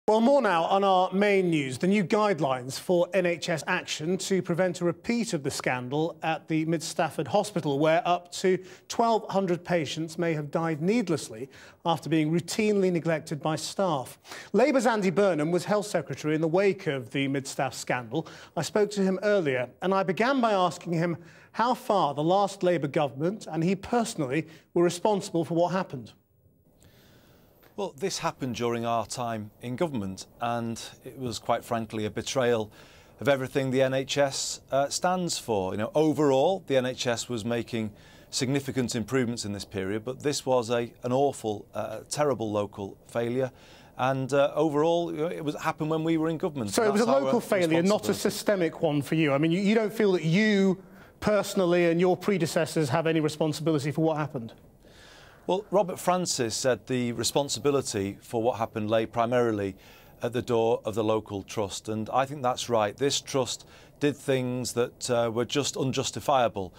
Well, more now on our main news, the new guidelines for NHS action to prevent a repeat of the scandal at the Mid Stafford Hospital, where up to 1,200 patients may have died needlessly after being routinely neglected by staff. Labour's Andy Burnham was Health Secretary in the wake of the Mid Staff scandal. I spoke to him earlier, and I began by asking him how far the last Labour government and he personally were responsible for what happened. Well, this happened during our time in government, and it was quite frankly a betrayal of everything the NHS stands for. You know, overall, the NHS was making significant improvements in this period, but this was an awful, terrible local failure. And overall, it happened when we were in government. So it was a local failure, not a systemic one for you. I mean, you don't feel that you personally and your predecessors have any responsibility for what happened? Well, Robert Francis said the responsibility for what happened lay primarily at the door of the local trust, and I think that's right. This trust did things that were just unjustifiable.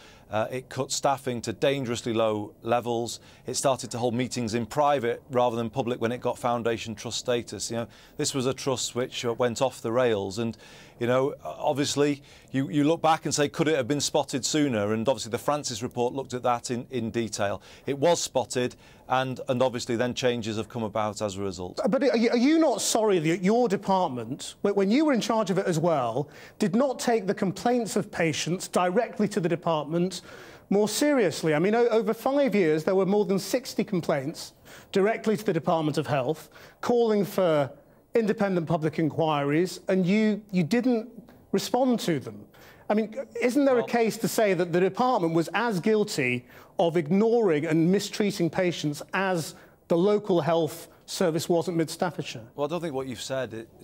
It cut staffing to dangerously low levels. It started to hold meetings in private rather than public when it got foundation trust status. You know, this was a trust which went off the rails, and you know, obviously you look back and say, could it have been spotted sooner? And obviously the Francis report looked at that in detail. It was spotted, and obviously then changes have come about as a result. But are you not sorry that your department, when you were in charge of it as well, did not take the complaints of patients directly to the department more seriously? I mean, over 5 years, there were more than 60 complaints directly to the Department of Health, calling for independent public inquiries, and you didn't respond to them. I mean, isn't there a case to say that the department was as guilty of ignoring and mistreating patients as the local health service was at Mid Staffordshire? Well, I don't think what you've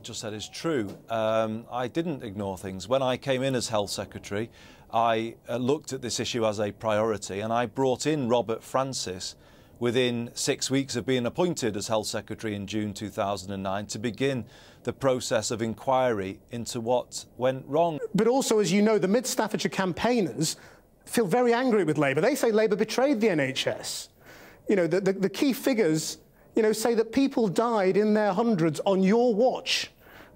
just said is true. I didn't ignore things. When I came in as Health Secretary, I looked at this issue as a priority, and I brought in Robert Francis within 6 weeks of being appointed as Health Secretary in June 2009 to begin the process of inquiry into what went wrong. But also, as you know, the Mid Staffordshire campaigners feel very angry with Labour. They say Labour betrayed the NHS. You know, the key figures, you know, say that people died in their hundreds on your watch,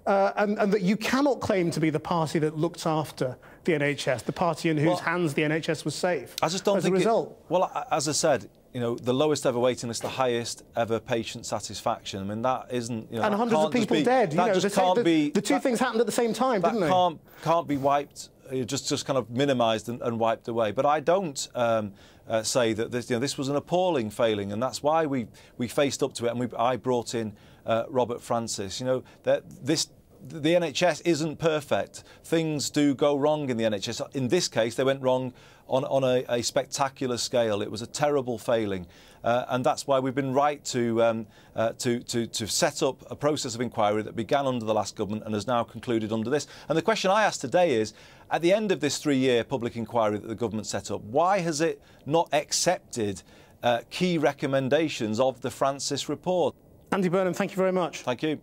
and that you cannot claim to be the party that looked after the NHS, the party in whose hands the NHS was safe. I just don't think as a result. Well, as I said, you know, the lowest ever waiting list, the highest ever patient satisfaction. I mean, that isn't, you know, and hundreds of people dead. That just can't be. The two things happened at the same time, didn't they? That can't be wiped, just kind of minimised and wiped away. But I don't say that this was an appalling failing, and that's why we faced up to it, and I brought in Robert Francis. You know, the NHS isn't perfect. Things do go wrong in the NHS. In this case, they went wrong on a spectacular scale. It was a terrible failing, and that's why we've been right to set up a process of inquiry that began under the last government and has now concluded under this. And the question I ask today is, at the end of this 3-year public inquiry that the government set up, why has it not accepted key recommendations of the Francis report? Andy Burnham, thank you very much. Thank you.